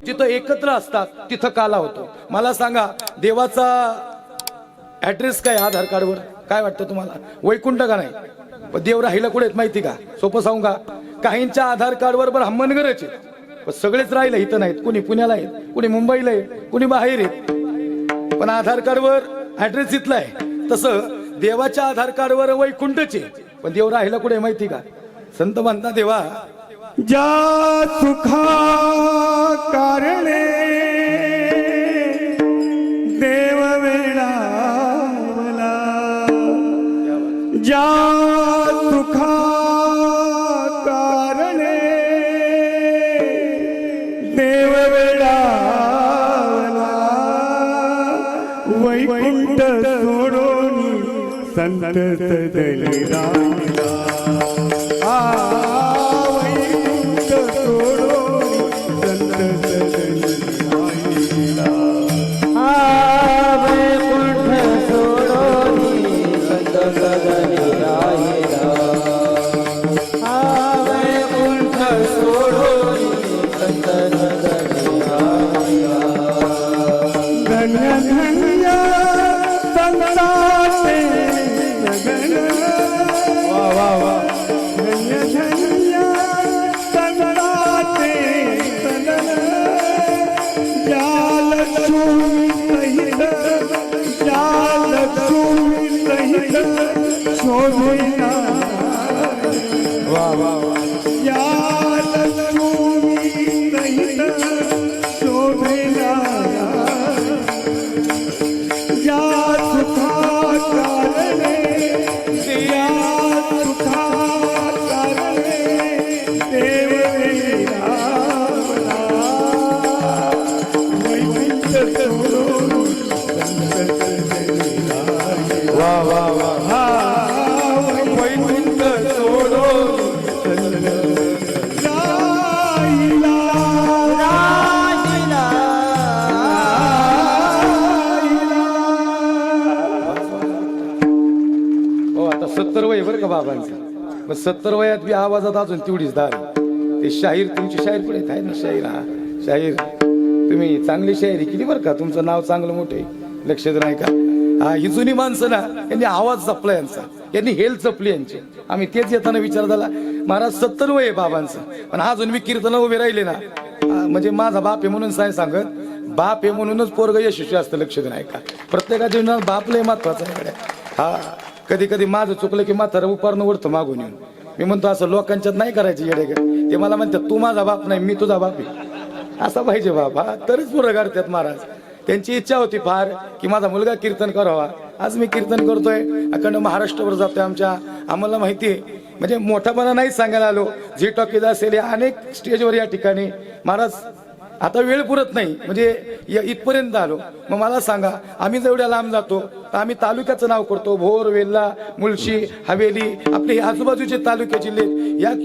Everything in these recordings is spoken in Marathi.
जिथं एकत्र असतात तिथं काला होतो. मला सांगा देवाचा ऍड्रेस काय आधार कार्डवर? काय वाटतं तुम्हाला? वैकुंठ का नाही? पण देव राहिला कुठे माहिती का? सोपं सांगू का? काहींच्या आधार कार्डवर ब्राह्मणगरच आहे, पण सगळेच राहिले इथं नाहीत. कुणी पुण्याला आहे, कुणी मुंबईला आहे, कुणी बाहेर आहे, पण आधार कार्डवर ऍड्रेस इथला आहे. तसं देवाच्या आधार कार्डवर वैकुंठच आहे, पण देव राहिला कुठे माहिती का? संत म्हणता देवा ज्या सुखा कारणे देव वेळावला, ज्या सुखा कारणे देव वेळावला, वैकुंठ सोडून संत सजले राहिला. बाबांचा 70 वयात बी आवाजात अजून तेवढीच दार. ते शाहीर, तुमची शाहीर पुढे आहे ना? शाहीर, हा शाहीर, तुम्ही चांगली शायरी केली बरं का. तुमचं नाव चांगलं मोठे, लक्षात नाही का? हा, ही जुनी माणसं ना, यांनी आवाज जपला यांचा, यांनी हेल्थ जपली यांची. आम्ही तेच येताना विचार झाला, महाराज 70 वय आहे बाबांचं, पण अजून मी कीर्तन उभे राहिले ना. म्हणजे माझा बाप आहे म्हणून सांगत, बाप आहे म्हणूनच पोरग यशस्वी असतं, लक्षात नाही का? प्रत्येकाच्या जीवनात बाप लय महत्वाचं आहे. हा, कधी कधी माझं चुकलं की म्हातारा उपारणं उडतं मागून येऊन. मी म्हणतो असं लोकांच्यात नाही करायचे येडे. ते मला म्हणतात तू माझा बाप नाही, मी तुझा बाप आहे. असा पाहिजे बाप, हा तरच पुढं काढतात महाराज. त्यांची इच्छा होती फार की माझा मुलगा कीर्तन करावा. आज मी कीर्तन करतोय, अखंड महाराष्ट्रावर जातोय. आम्हाला माहिती आहे, म्हणजे मोठापणा नाही सांगायला आलो. झी टॉकीज असेल या अनेक स्टेजवर या ठिकाणी महाराज आता वेळ पुरत नाही, म्हणजे इथपर्यंत आलो. मग मला सांगा, आम्ही जेवढ्या लांब जातो तर आम्ही तालुक्याचं नाव करतो. भोर, वेल्ला, मुळशी, हवेली, आपले आजूबाजूचे तालुके जिल्हे,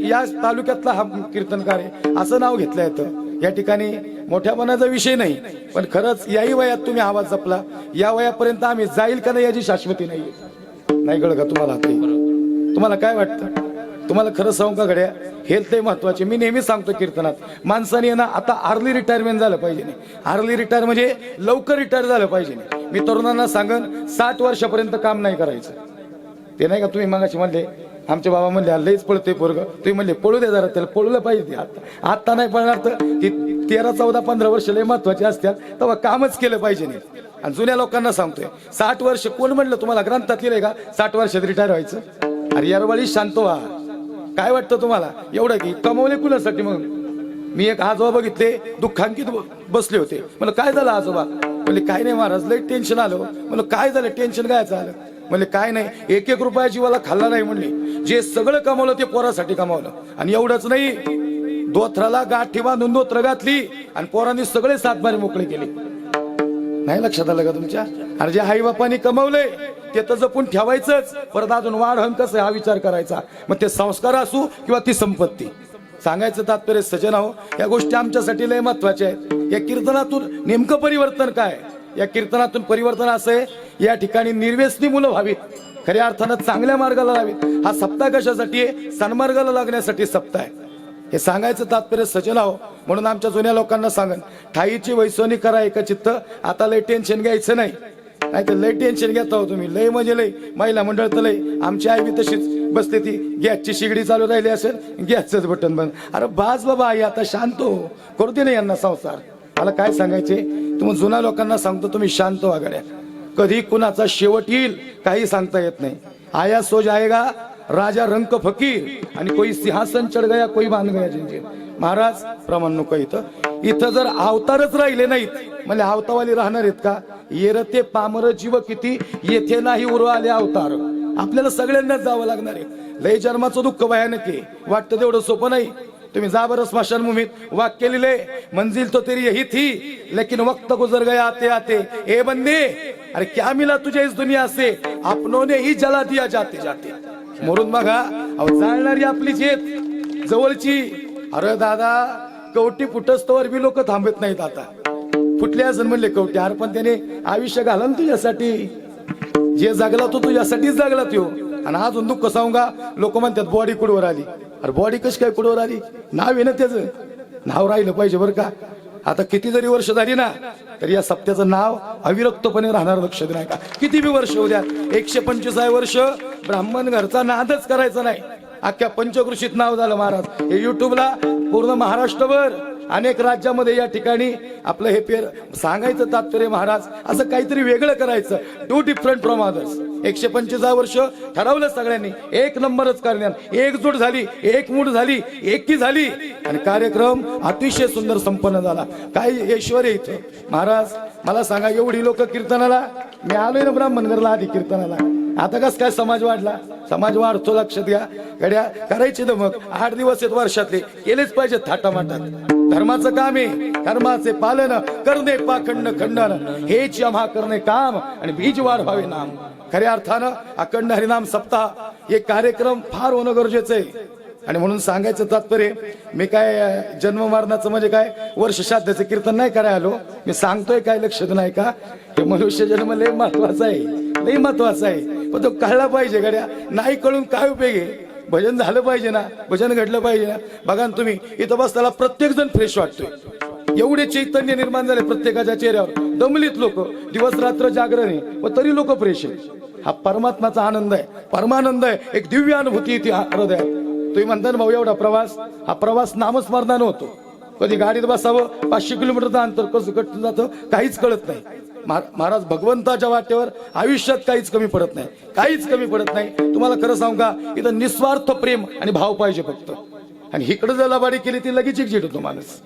या तालुक्यातला हा कीर्तनकार आहे असं नाव घेतलं येतं. या ठिकाणी मोठ्यापणाचा विषय नाही, पण खरंच याही वयात तुम्ही आवाज जपला. या वयापर्यंत आम्ही जाईल का नाही याची शाश्वती नाही कळ का तुम्हाला? तुम्हाला काय वाटतं? तुम्हाला खरं सांगू का गड्या, हेल्थ महत्वाचे. मी नेहमी सांगतो कीर्तनात, माणसाने ना आता अर्ली रिटायरमेंट झालं पाहिजे नाही. अर्ली रिटायर म्हणजे लवकर रिटायर झालं पाहिजे नाही. मी तरुणांना सांगन 60 वर्षापर्यंत काम नाही करायचं. ते नाही का तुम्ही मागाशी म्हणले, आमचे बाबा म्हणले लईच पळते पोरग, तुम्ही म्हणले पळू दे जरा, त्याला पळलं पाहिजे. आता नाही पळणार तर ती 13, 14, 15 वर्ष लय महत्वाचे असतात, तेव्हा कामच केलं पाहिजे नाही. आणि जुन्या लोकांना सांगतोय 60 वर्ष, कोण म्हणलं तुम्हाला? ग्रंथात लिहिलंय का 60 वर्षात रिटायर व्हायचं? अरे यारवाळी शांत व्हा. काय वाटतं तुम्हाला एवढं की कमवले कुणासाठी? मग मी एक आजोबा बघितले, दुःखांकित बसले होते. म्हणलं काय झालं आजोबा? म्हणले काय नाही महाराज, लई टेन्शन आलं. म्हणलं काय झालं? टेन्शन काय झालं? म्हणले काय नाही, 1-1 रुपया जीवाला खाल्ला नाही. म्हणले जे सगळं कमवलं ते पोरासाठी कमवलं. आणि एवढंच नाही, दोथराला गाठी बांधून दोत्र घातली आणि पोरांनी सगळे सातबारे मोकळे केले. नाही लक्षात आलं का तुमच्या? आणि जे आई बापांनी कमवलंय ते तर जपून ठेवायचंच, परत अजून वाढ कसं हा विचार करायचा. मग ते संस्कार असू किंवा ती संपत्ती. सांगायचं तात्पर्य सजन हो, या गोष्टी आमच्यासाठी लय महत्वाच्या आहेत. या कीर्तनातून नेमकं परिवर्तन काय? या कीर्तनातून परिवर्तन असं आहे, या ठिकाणी निर्व्यसनी मुलं व्हावीत, खऱ्या अर्थानं चांगल्या मार्गाला लावीत. हा सप्ताह कशासाठी आहे? सन्मार्गाला लागण्यासाठी सप्ताह आहे. हे सांगायचं तात्पर्य सजन आहो. म्हणून आमच्या जुन्या लोकांना सांगन, ठाईची वैसोनी करा एकचित्त. आता लय टेन्शन घ्यायचं नाही, नाही तर लय टेन्शन घेता हो तुम्ही. लय म्हणजे लय महिला मंडळ तर लय. आमची आई बी तशीच बसते, ती गॅसची शिगडी चालू राहिली असेल, गॅसचंच बटन बंद. अरे बास बाबा आई, आता शांत हो, करू दे ना यांना संसार. मला काय सांगायचे, तुम्ही जुन्या लोकांना सांगतो, तुम्ही शांत व्हा गड्या. कधी कुणाचा शेवट येईल काही सांगता येत नाही. आया सो जाएगा राजा रंक फकीर, आणि कोई सिंहासन चढ गया कोई बांध गया जिंजीर. महाराज प्रमाण नको इथं जर अवतारच राहिले नाहीत, म्हणजे अवतावाली राहणार आहेत का? येरते पामर जीव किती, येथे नाही उर आले अवतार. आपल्याला सगळ्यांनाच जावं लागणार आहे. लय जन्माचं दुःख भयानक आहे, वाटतं तेवढं सोपं नाही. तुम्ही जा बरं स्मशानभूमीत, वाक्य लिहिले, मंजिल तो तेरी यही थी लेकिन वक्त गुजर गया आते आते. ए बंदे, अरे क्या मिला तुझे इस दुनिया से, अपनों ने ही जला दिया जाते जाते. मरून बघा, अहो जाळणारी आपली जेत जवळची. अरे दादा, कवटी फुटस्तवर बी लोक थांबत नाहीत. आता फुटले असं म्हणले कवटी, अरे पण त्याने आयुष्य घाला ना तुझ्यासाठी. जे जगला तो तुझ्यासाठीच जगला तो. आणि अजून दुःख सांगा, लोक म्हणतात बॉडी कुडवर आली. अरे बॉडी कशी काय कुडवर आली? नाव आहे ना त्याचं, नाव राहिलं पाहिजे बरं का. आता किती जरी वर्ष झाली ना, तरी या सप्त्याचं नाव अविरक्तपणे राहणार. लक्ष नाही का, किती बी वर्ष होऊ द्या, 125 वर्ष ब्राह्मण घरचा नादच करायचा नाही. अख्ख्या पंचकृषीत नाव झालं महाराज. हे युट्यूबला पूर्ण महाराष्ट्रभर, अनेक राज्यामध्ये या ठिकाणी आपलं हे पेर सांगायचं तात्पर्य महाराज, असं काहीतरी वेगळं करायचं. Do different from others. 125 वर्ष ठरवलं सगळ्यांनी, एक नंबरच करण्यात. एकजूट झाली, एकमूठ झाली, एकी झाली, आणि कार्यक्रम अतिशय सुंदर संपन्न झाला. काय ऐश्वर आहे इथं महाराज. मला सांगा, एवढी लोक कीर्तनाला, मी आलोय ना ब्राह्मणगरला आधी कीर्तनाला. आता कस काय समाज वाढला? समाज वाढतो, लक्षात घ्या गड्या. करायचे तर मग 8 दिवस आहेत वर्षातले, केलेच पाहिजे थाटामाटात. धर्माचं काम आहे, धर्माचे पालन करणे पाखंड खंडन, हेच आम्हा करणे काम, आणि बीज वाढ व्हावे नाम. खऱ्या अर्थानं अखंड हरिनाम सप्ताह हे कार्यक्रम फार होणं गरजेचं आहे. आणि म्हणून सांगायचं तात्पर्य, मी काय जन्म मरणाचं म्हणजे काय वर्ष श्राद्धाचं कीर्तन नाही करायला आलो. मी सांगतोय काय, लक्षात नाही का, हे मनुष्य जन्म लय महत्वाचा आहे, लय महत्वाचा आहे. पण तो कळला पाहिजे गड्या. नाही कळून काय उपयोग आहे? भजन झालं पाहिजे ना, भजन घडलं पाहिजे ना. बघा ना तुम्ही इथं बसताना प्रत्येक जण फ्रेश वाटतोय. एवढे चैतन्य निर्माण झाले प्रत्येकाच्या चेहऱ्यावर. दमलीत लोक, दिवस रात्र जागरण आहे, व तरी लोक फ्रेश आहे. हा परमात्माचा आनंद आहे, परमानंद आहे, एक दिव्य अनुभूती ती हृदयात. तुम्ही म्हणता ना भाऊ, एवढा प्रवास, हा प्रवास नामस्मरणानं होतो. कधी गाडीत बसावं, 500 किलोमीटरचं अंतर कसं कट जातं काहीच कळत नाही. महाराज भगवंताच्या वाटेवर आयुष्यात काहीच कमी पडत नाही, काहीच कमी पडत नाही. तुम्हाला खरं सांगू का, इथं निस्वार्थ प्रेम आणि भाव पाहिजे फक्त. आणि इकडे जर लबाडी केली ती लगेच चिडचिड होतो माणूस.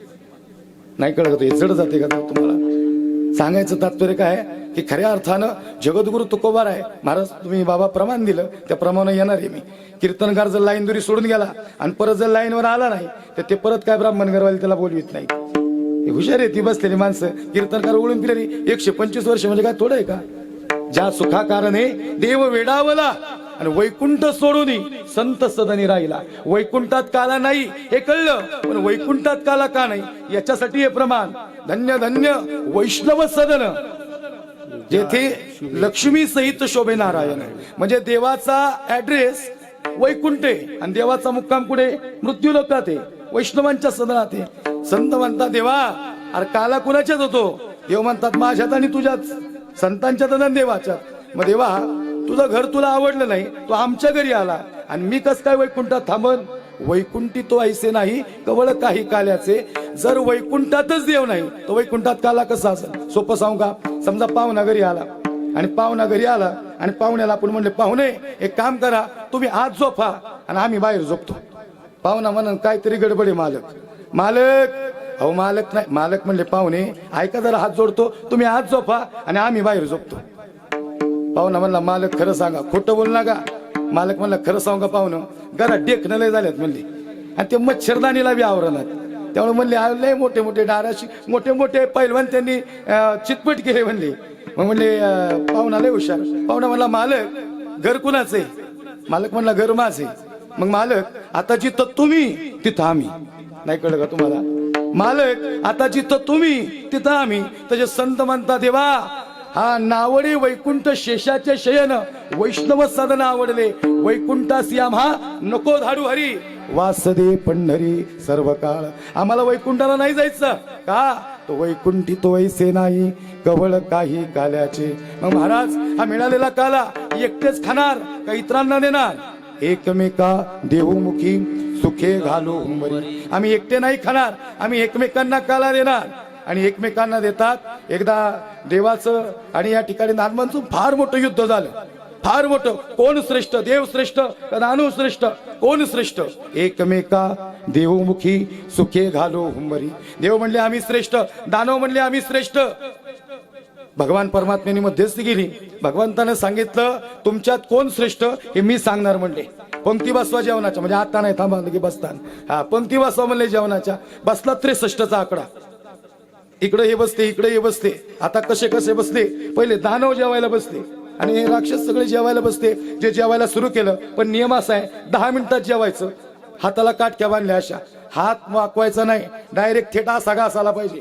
नाही कळत, हे जड जाते का तुम्हाला? सांगायचं तात्पर्य काय की खऱ्या अर्थानं जगद्गुरु तुकोबार आहे महाराज. तुम्ही बाबा प्रमाण दिलं, त्या प्रमाणे येणार आहे मी. कीर्तनकार जर लाईन दुरी सोडून गेला आणि परत जर लाईनवर आला नाही, तर ते परत काय ब्राह्मणगरवाले त्याला बोलवित नाही. हुशार आहे ती बसलेली माणसं. कीर्तनकार ओळून फिरली 125 वर्ष म्हणजे काय थोडं आहे का? ज्या सुखाकारणे देव वेडावला, आणि वैकुंठ सोडून संत सदनी राहिला. वैकुंठात काला नाही हे कळलं, पण वैकुंठात काला का नाही याच्यासाठी हे प्रमाण. धन्य धन्य वैष्णव सदन, जेथे लक्ष्मी सहित शोभे नारायण. म्हणजे देवाचा ऍड्रेस वैकुंठ आहे, आणि देवाचा मुक्काम कुठे? मृत्यू लोकात आहे, वैष्णवांच्या सदनात आहे. संत म्हणतात देवा, अरे काला कुणाच्याच होतो? देव म्हणतात माझ्यात आणि तुझ्याच, संतांच्यात आणि देवाच्यात. मग देवा, तुझं घर तुला आवडलं नाही, तो आमच्या घरी आला, आणि मी कस काय वैकुंठात थांबन? वैकुंठी तो ऐसे नाही कवळ काही काल्याचे. जर वैकुंठातच देव नाही तो वैकुंठात काला कसा असेल? सोपं सांगू का? समजा पाहुणा घरी आला, आणि पाहुणा घरी आला, आणि पाहुण्याला आपण म्हणले, पाहुणे एक काम करा, तुम्ही आत झोपा आणि आम्ही बाहेर झोपतो. पाहुणा म्हणून काहीतरी गडबड आहे मालक. मालक, अहो मालक नाही, मालक म्हणले पाहुणे ऐका जरा, हात जोडतो, तुम्ही आत झोपा आणि आम्ही बाहेर झोपतो. पाहुणा म्हणला, मालक खरं सांगा, खोटं बोल नका. मालक म्हणला, खरं सांगा पाहुणं, घरात डेखणं लय झाल्यात म्हणले, आणि ते मच्छरदानीला बी आवरणात. त्यामुळे म्हणले लय मोठे मोठे डाराशी मोठे मोठे पैलवान त्यांनी चितपट केले म्हणले. मग म्हणले पाहुणा लय हुशार. पाहुणा म्हणला, मालक घर कुणाचं आहे? मालक म्हणला, घर माझं आहे. मग मालक, आता जिथं तुम्ही तिथं आम्ही. नाही कळलं का तुम्हाला? मालक, आता जिथं तुम्ही तिथं आम्ही. त्याचे संत म्हणतात देवा, हा नावडे वैकुंठ शेषाचे शयन, वैष्णव सदन आवडले, वैकुंठासी आम्हा नको धाडू हरी. वासदे पंढरी सर्व काळ. आम्हाला वैकुंठाला नाही जायचं का? तो वैकुंठी तो वैसे नाही कवळ काही काल्याचे. मग महाराज हा मिळालेला काला एकटेच खाणार का इतरांना देणार? एकमेका देवमुखी सुखे घालो उंबरी. आम्ही एकटे नाही खाणार, आम्ही एकमेकांना काला देणार आणि एकमेकांना देतात. एकदा देवाचं आणि या ठिकाणी नानमांचं फार मोठं युद्ध झालं, फार मोठं. कोण श्रेष्ठ, देव श्रेष्ठ का दानव श्रेष्ठ? कोण श्रेष्ठ? एकमेका देवमुखी सुखे घालो हुंबरी. देव म्हणले आम्ही श्रेष्ठ, दानव म्हणले आम्ही श्रेष्ठ. भगवान परमात्म्याने मध्यस्थी केली. भगवंताने सांगितलं तुमच्यात कोण श्रेष्ठ हे मी सांगणार म्हणले. पंक्ती बसवा जेवणाच्या, म्हणजे आता नाही थांबा की बसतान. हा पंक्ती बसवा म्हणले जेवणाच्या. बसला 63चा आकडा. इकडे हे बसते, इकडे हे बसते. आता कसे कसे बसले? पहिले दानव जेवायला बसले आणि हे राक्षस सगळे जेवायला बसते. जे जेवायला सुरू केलं, पण नियम असा आहे 10 मिनिटात जेवायचं. हाताला काटक्या बांधल्या अशा, हात वाकवायचा नाही, डायरेक्ट थेट असा घासायला पाहिजे.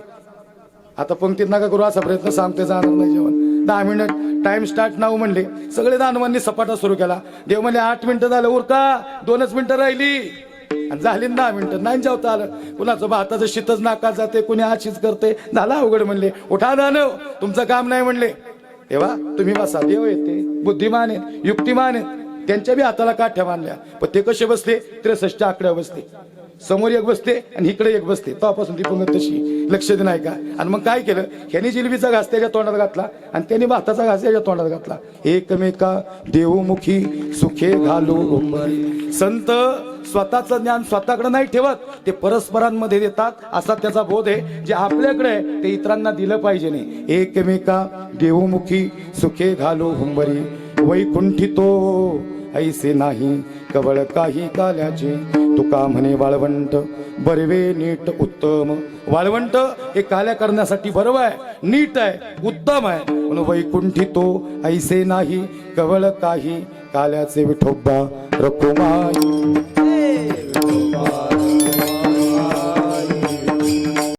आता पंक्तीत नका करू असा प्रयत्न, सांगते जाणार नाही जेवण. 10 मिनिट टाइम स्टार्ट नाव म्हणले. सगळे दानवांनी सपाटा सुरू केला. देव म्हणले 8 मिनिटं झालं उरका, 2च मिनिटं राहिली. आणि झाली 10 मिनिटं नाही जेवता आलं. कुणाचं भाताचं शीतच नाकात जाते, कुणी आशीच करते. झाला अवघड म्हणले. उठा दानव, तुमचं काम नाही म्हणले. तेव्हा तुम्ही बसा. देव येते, बुद्धिमान आहेत, युक्तिमान आहेत. त्यांच्या बी हाताला काठ्या बांधल्या. पण ते कसे बसले? 63 आकड्यावर बसते. समोर एक बसते आणि इकडे एक बसते. तेव्हापासून ती पंगत तशी. लक्ष दे नाही का? आणि मग काय केलं? ह्यानी जिलबीचा घास त्याच्या तोंडात घातला आणि त्यांनी भाताचा घास त्याच्या तोंडात घातला. एकमेका देवमुखी सुखे घालो उंबरी. संत स्वतःचं ज्ञान स्वतःकडे नाही ठेवत, ते परस्परांमध्ये देतात. असा त्याचा बोध आहे. जे आपल्याकडे आहे ते इतरांना दिलं पाहिजे नाही. एकमेका देवमुखी सुखे घालो हुंबरी. वैकुंठितो ऐसे नाही कवळ काही काल्याचे. तुका म्हणे वाळवंट बरवे नीट उत्तम. वाळवंट हे काल्या करण्यासाठी बरोबर आहे, नीट आहे, उत्तम आहे. म्हणून वैकुंठितो ऐसे नाही कवळ काही काल्याचे. विठोबा रखुमाई.